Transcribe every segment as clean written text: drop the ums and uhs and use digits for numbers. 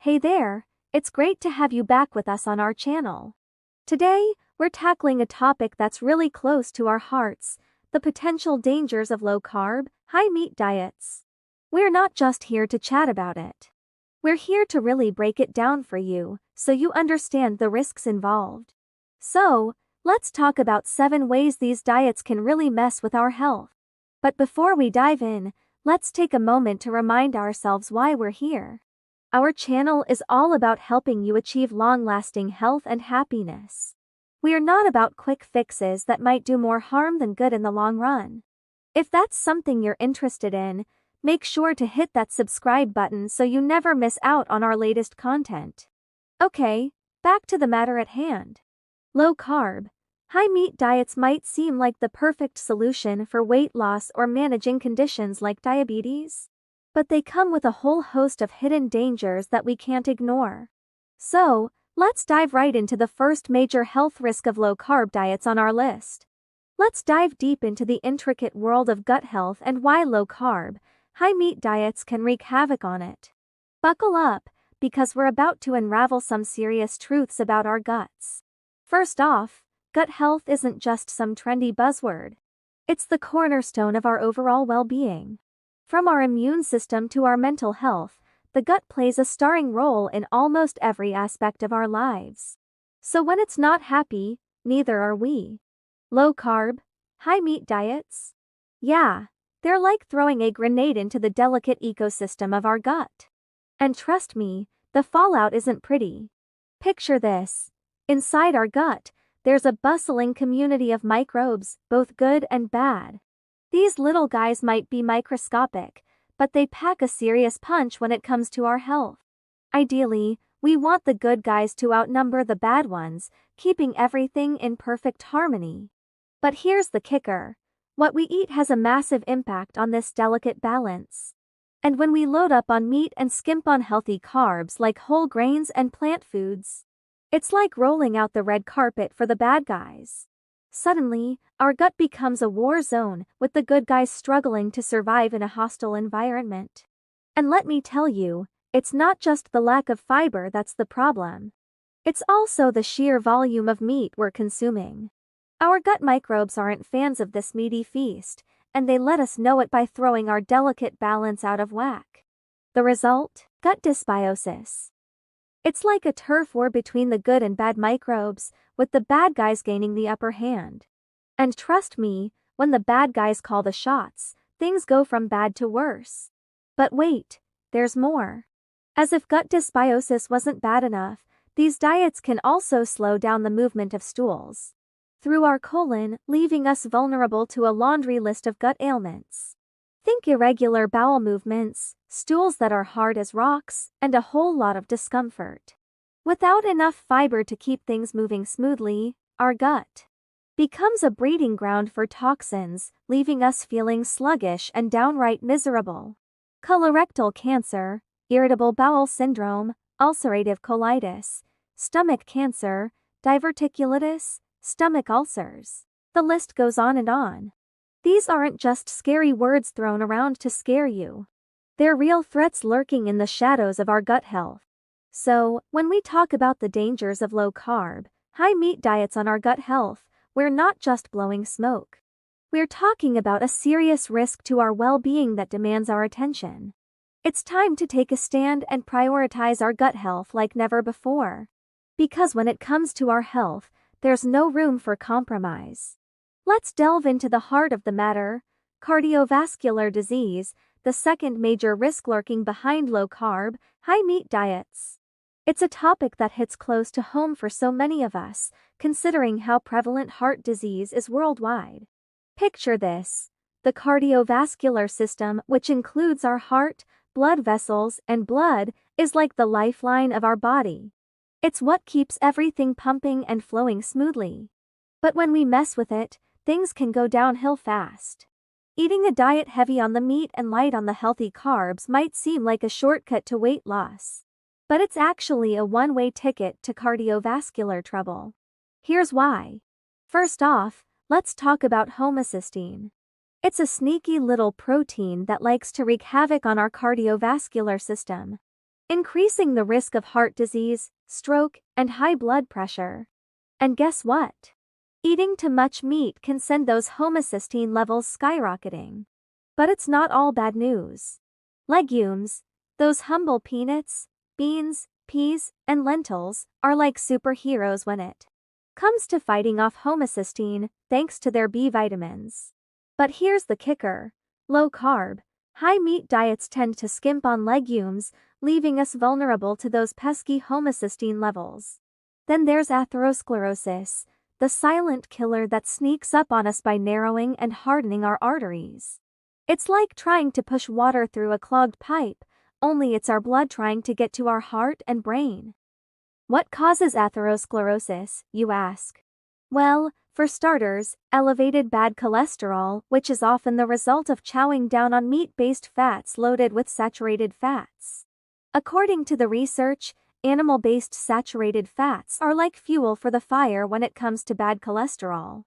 Hey there, it's great to have you back with us on our channel. Today, we're tackling a topic that's really close to our hearts, the potential dangers of low-carb, high-meat diets. We're not just here to chat about it. We're here to really break it down for you, so you understand the risks involved. So, let's talk about 7 ways these diets can really mess with our health. But before we dive in, let's take a moment to remind ourselves why we're here. Our channel is all about helping you achieve long-lasting health and happiness. We are not about quick fixes that might do more harm than good in the long run. If that's something you're interested in, make sure to hit that subscribe button so you never miss out on our latest content. Okay, back to the matter at hand. Low-carb, high-meat diets might seem like the perfect solution for weight loss or managing conditions like diabetes. But they come with a whole host of hidden dangers that we can't ignore. So, let's dive right into the first major health risk of low-carb diets on our list. Let's dive deep into the intricate world of gut health and why low-carb, high-meat diets can wreak havoc on it. Buckle up, because we're about to unravel some serious truths about our guts. First off, gut health isn't just some trendy buzzword. It's the cornerstone of our overall well-being. From our immune system to our mental health, the gut plays a starring role in almost every aspect of our lives. So when it's not happy, neither are we. Low-carb, high-meat diets? Yeah, they're like throwing a grenade into the delicate ecosystem of our gut. And trust me, the fallout isn't pretty. Picture this. Inside our gut, there's a bustling community of microbes, both good and bad. These little guys might be microscopic, but they pack a serious punch when it comes to our health. Ideally, we want the good guys to outnumber the bad ones, keeping everything in perfect harmony. But here's the kicker. What we eat has a massive impact on this delicate balance. And when we load up on meat and skimp on healthy carbs like whole grains and plant foods, it's like rolling out the red carpet for the bad guys. Suddenly, our gut becomes a war zone, with the good guys struggling to survive in a hostile environment. And let me tell you, it's not just the lack of fiber that's the problem. It's also the sheer volume of meat we're consuming. Our gut microbes aren't fans of this meaty feast, and they let us know it by throwing our delicate balance out of whack. The result? Gut dysbiosis. It's like a turf war between the good and bad microbes, with the bad guys gaining the upper hand. And trust me, when the bad guys call the shots, things go from bad to worse. But wait, there's more. As if gut dysbiosis wasn't bad enough, these diets can also slow down the movement of stools through our colon, leaving us vulnerable to a laundry list of gut ailments. Think irregular bowel movements, stools that are hard as rocks, and a whole lot of discomfort. Without enough fiber to keep things moving smoothly, our gut becomes a breeding ground for toxins, leaving us feeling sluggish and downright miserable. Colorectal cancer, irritable bowel syndrome, ulcerative colitis, stomach cancer, diverticulitis, stomach ulcers. The list goes on and on. These aren't just scary words thrown around to scare you. They're real threats lurking in the shadows of our gut health. So, when we talk about the dangers of low-carb, high-meat diets on our gut health, we're not just blowing smoke. We're talking about a serious risk to our well-being that demands our attention. It's time to take a stand and prioritize our gut health like never before. Because when it comes to our health, there's no room for compromise. Let's delve into the heart of the matter: cardiovascular disease, the second major risk lurking behind low-carb, high-meat diets. It's a topic that hits close to home for so many of us, considering how prevalent heart disease is worldwide. Picture this. The cardiovascular system, which includes our heart, blood vessels, and blood, is like the lifeline of our body. It's what keeps everything pumping and flowing smoothly. But when we mess with it, things can go downhill fast. Eating a diet heavy on the meat and light on the healthy carbs might seem like a shortcut to weight loss. But it's actually a one-way ticket to cardiovascular trouble. Here's why. First off, let's talk about homocysteine. It's a sneaky little protein that likes to wreak havoc on our cardiovascular system. increasing the risk of heart disease, stroke, and high blood pressure. And guess what? Eating too much meat can send those homocysteine levels skyrocketing. But it's not all bad news. Legumes, those humble peanuts, beans, peas, and lentils, are like superheroes when it comes to fighting off homocysteine, thanks to their B vitamins. But here's the kicker: low-carb, high-meat diets tend to skimp on legumes, leaving us vulnerable to those pesky homocysteine levels. Then there's atherosclerosis, the silent killer that sneaks up on us by narrowing and hardening our arteries. It's like trying to push water through a clogged pipe, only it's our blood trying to get to our heart and brain. What causes atherosclerosis, you ask? Well, for starters, elevated bad cholesterol, which is often the result of chowing down on meat-based fats loaded with saturated fats. According to the research, animal-based saturated fats are like fuel for the fire when it comes to bad cholesterol.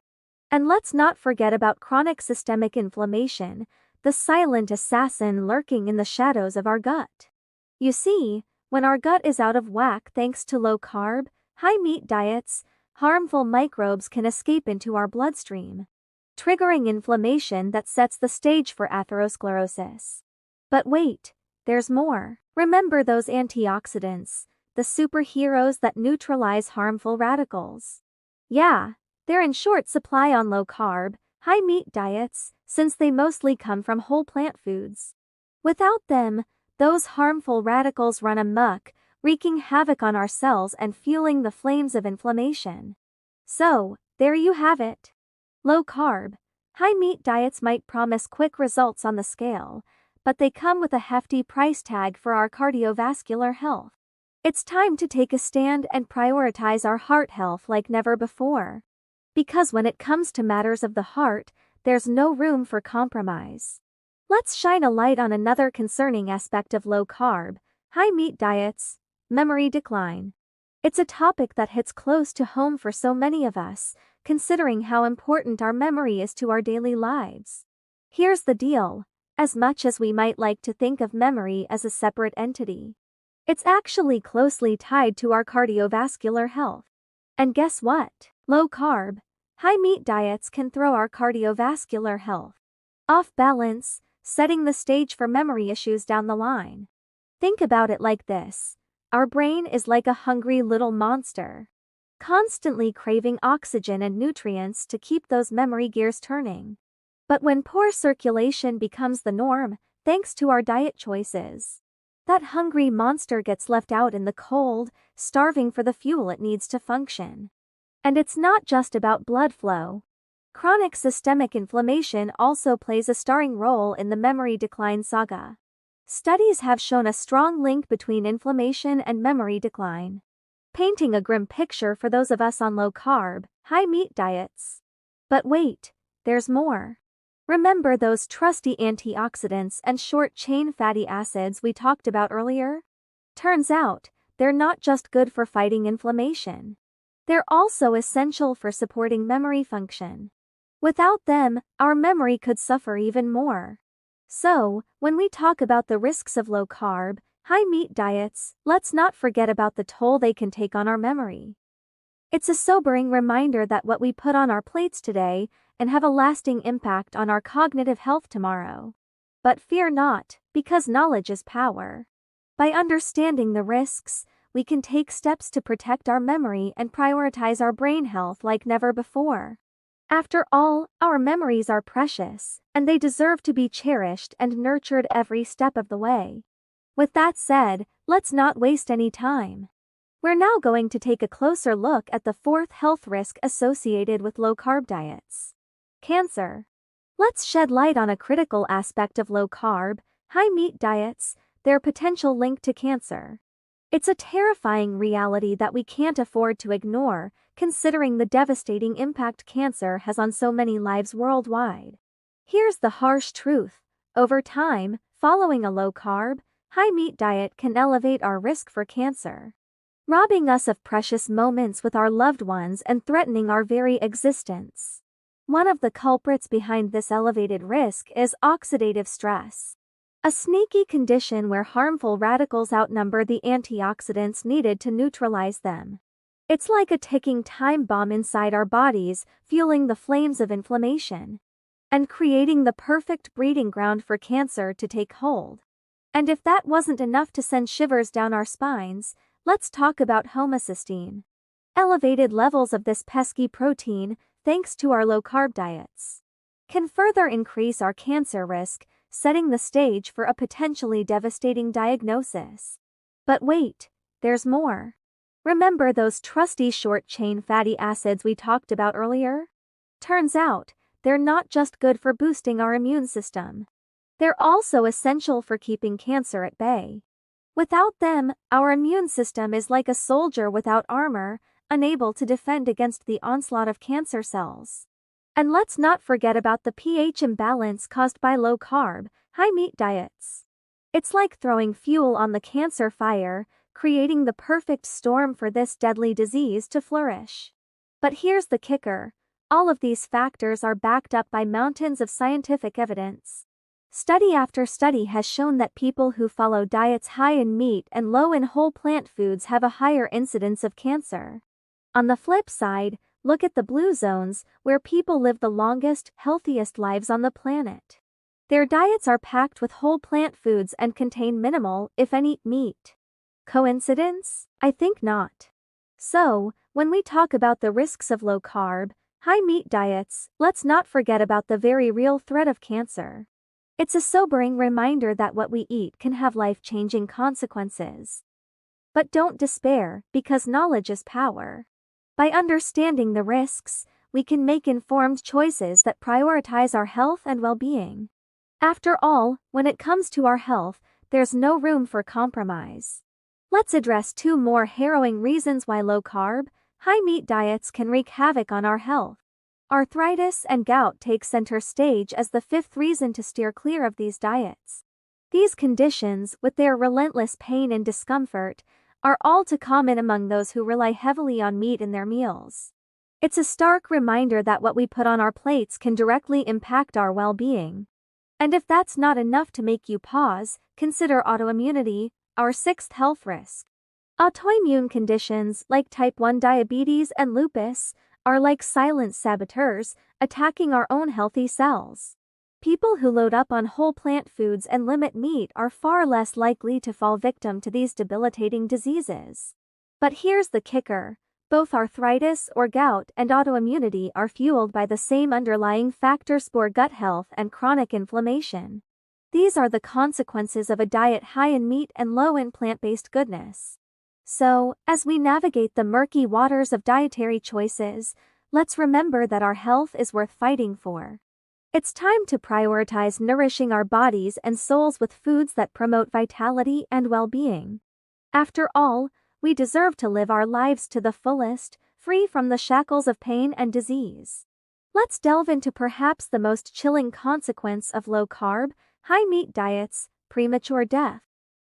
And let's not forget about chronic systemic inflammation, the silent assassin lurking in the shadows of our gut. You see, when our gut is out of whack thanks to low-carb, high-meat diets, harmful microbes can escape into our bloodstream, triggering inflammation that sets the stage for atherosclerosis. But wait, there's more. Remember those antioxidants, the superheroes that neutralize harmful radicals? Yeah, they're in short supply on low-carb, high-meat diets, since they mostly come from whole plant foods. Without them, those harmful radicals run amok, wreaking havoc on our cells and fueling the flames of inflammation. So, there you have it. Low-carb, high-meat diets might promise quick results on the scale, but they come with a hefty price tag for our cardiovascular health. It's time to take a stand and prioritize our heart health like never before. Because when it comes to matters of the heart, there's no room for compromise. Let's shine a light on another concerning aspect of low-carb, high-meat diets: memory decline. It's a topic that hits close to home for so many of us, considering how important our memory is to our daily lives. Here's the deal: as much as we might like to think of memory as a separate entity, it's actually closely tied to our cardiovascular health. And guess what? Low-carb, high-meat diets can throw our cardiovascular health off balance, setting the stage for memory issues down the line. Think about it like this: our brain is like a hungry little monster, constantly craving oxygen and nutrients to keep those memory gears turning. But when poor circulation becomes the norm, thanks to our diet choices, that hungry monster gets left out in the cold, starving for the fuel it needs to function. And it's not just about blood flow. Chronic systemic inflammation also plays a starring role in the memory decline saga. Studies have shown a strong link between inflammation and memory decline, painting a grim picture for those of us on low-carb, high-meat diets. But wait, there's more. Remember those trusty antioxidants and short-chain fatty acids we talked about earlier? Turns out, they're not just good for fighting inflammation. They're also essential for supporting memory function. Without them, our memory could suffer even more. So, when we talk about the risks of low-carb, high-meat diets, let's not forget about the toll they can take on our memory. It's a sobering reminder that what we put on our plates today can have a lasting impact on our cognitive health tomorrow. But fear not, because knowledge is power. By understanding the risks, we can take steps to protect our memory and prioritize our brain health like never before. After all, our memories are precious, and they deserve to be cherished and nurtured every step of the way. With that said, let's not waste any time. We're now going to take a closer look at the fourth health risk associated with low-carb diets: cancer. Let's shed light on a critical aspect of low-carb, high-meat diets, their potential link to cancer. It's a terrifying reality that we can't afford to ignore, considering the devastating impact cancer has on so many lives worldwide. Here's the harsh truth: over time, following a low-carb, high-meat diet can elevate our risk for cancer, robbing us of precious moments with our loved ones and threatening our very existence. One of the culprits behind this elevated risk is oxidative stress. A sneaky condition where harmful radicals outnumber the antioxidants needed to neutralize them. It's like a ticking time bomb inside our bodies, fueling the flames of inflammation and creating the perfect breeding ground for cancer to take hold. And if that wasn't enough to send shivers down our spines, let's talk about homocysteine. Elevated levels of this pesky protein, thanks to our low-carb diets, can further increase our cancer risk, setting the stage for a potentially devastating diagnosis. But wait, there's more. Remember those trusty short-chain fatty acids we talked about earlier? Turns out, they're not just good for boosting our immune system. They're also essential for keeping cancer at bay. Without them, our immune system is like a soldier without armor, unable to defend against the onslaught of cancer cells. And let's not forget about the pH imbalance caused by low-carb, high-meat diets. It's like throwing fuel on the cancer fire, creating the perfect storm for this deadly disease to flourish. But here's the kicker. All of these factors are backed up by mountains of scientific evidence. Study after study has shown that people who follow diets high in meat and low in whole plant foods have a higher incidence of cancer. On the flip side, look at the blue zones, where people live the longest, healthiest lives on the planet. Their diets are packed with whole plant foods and contain minimal, if any, meat. Coincidence? I think not. So, when we talk about the risks of low-carb, high-meat diets, let's not forget about the very real threat of cancer. It's a sobering reminder that what we eat can have life-changing consequences. But don't despair, because knowledge is power. By understanding the risks, we can make informed choices that prioritize our health and well-being. After all, when it comes to our health, there's no room for compromise. Let's address two more harrowing reasons why low-carb, high-meat diets can wreak havoc on our health. Arthritis and gout take center stage as the fifth reason to steer clear of these diets. These conditions, with their relentless pain and discomfort, are all too common among those who rely heavily on meat in their meals. It's a stark reminder that what we put on our plates can directly impact our well-being. And if that's not enough to make you pause, consider autoimmunity, our sixth health risk. Autoimmune conditions like type 1 diabetes and lupus are like silent saboteurs, attacking our own healthy cells. People who load up on whole plant foods and limit meat are far less likely to fall victim to these debilitating diseases. But here's the kicker. Both arthritis or gout and autoimmunity are fueled by the same underlying factors: poor gut health and chronic inflammation. These are the consequences of a diet high in meat and low in plant-based goodness. So, as we navigate the murky waters of dietary choices, let's remember that our health is worth fighting for. It's time to prioritize nourishing our bodies and souls with foods that promote vitality and well-being. After all, we deserve to live our lives to the fullest, free from the shackles of pain and disease. Let's delve into perhaps the most chilling consequence of low-carb, high-meat diets: premature death.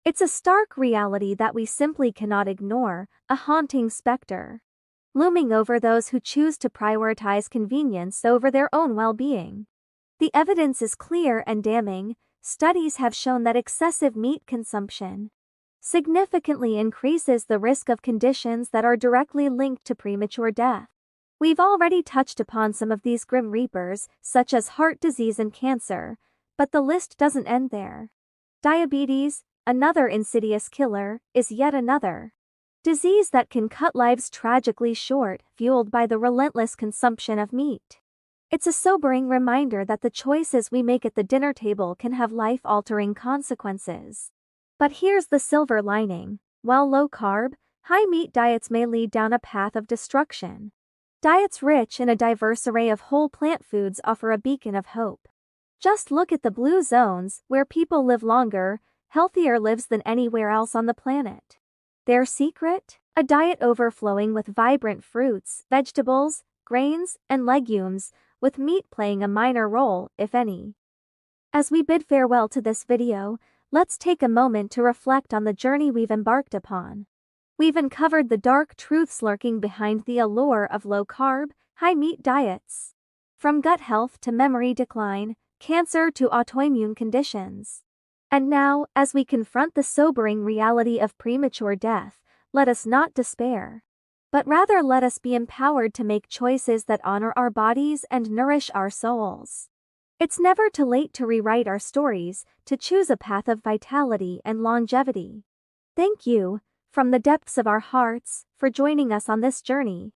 It's a stark reality that we simply cannot ignore, a haunting specter looming over those who choose to prioritize convenience over their own well-being. The evidence is clear and damning. Studies have shown that excessive meat consumption significantly increases the risk of conditions that are directly linked to premature death. We've already touched upon some of these grim reapers, such as heart disease and cancer, but the list doesn't end there. Diabetes, another insidious killer, is yet another disease that can cut lives tragically short, fueled by the relentless consumption of meat. It's a sobering reminder that the choices we make at the dinner table can have life-altering consequences. But here's the silver lining. While low-carb, high-meat diets may lead down a path of destruction, diets rich in a diverse array of whole plant foods offer a beacon of hope. Just look at the blue zones, where people live longer, healthier lives than anywhere else on the planet. Their secret? A diet overflowing with vibrant fruits, vegetables, grains, and legumes, with meat playing a minor role, if any. As we bid farewell to this video, let's take a moment to reflect on the journey we've embarked upon. We've uncovered the dark truths lurking behind the allure of low-carb, high-meat diets. From gut health to memory decline, cancer to autoimmune conditions. And now, as we confront the sobering reality of premature death, let us not despair, but rather let us be empowered to make choices that honor our bodies and nourish our souls. It's never too late to rewrite our stories, to choose a path of vitality and longevity. Thank you, from the depths of our hearts, for joining us on this journey.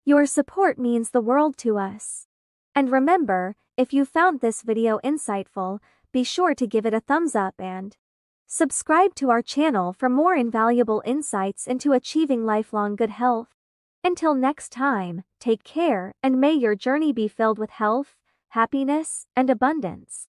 Your support means the world to us. And remember, if you found this video insightful, be sure to give it a thumbs up and subscribe to our channel for more invaluable insights into achieving lifelong good health. Until next time, take care and may your journey be filled with health, happiness, and abundance.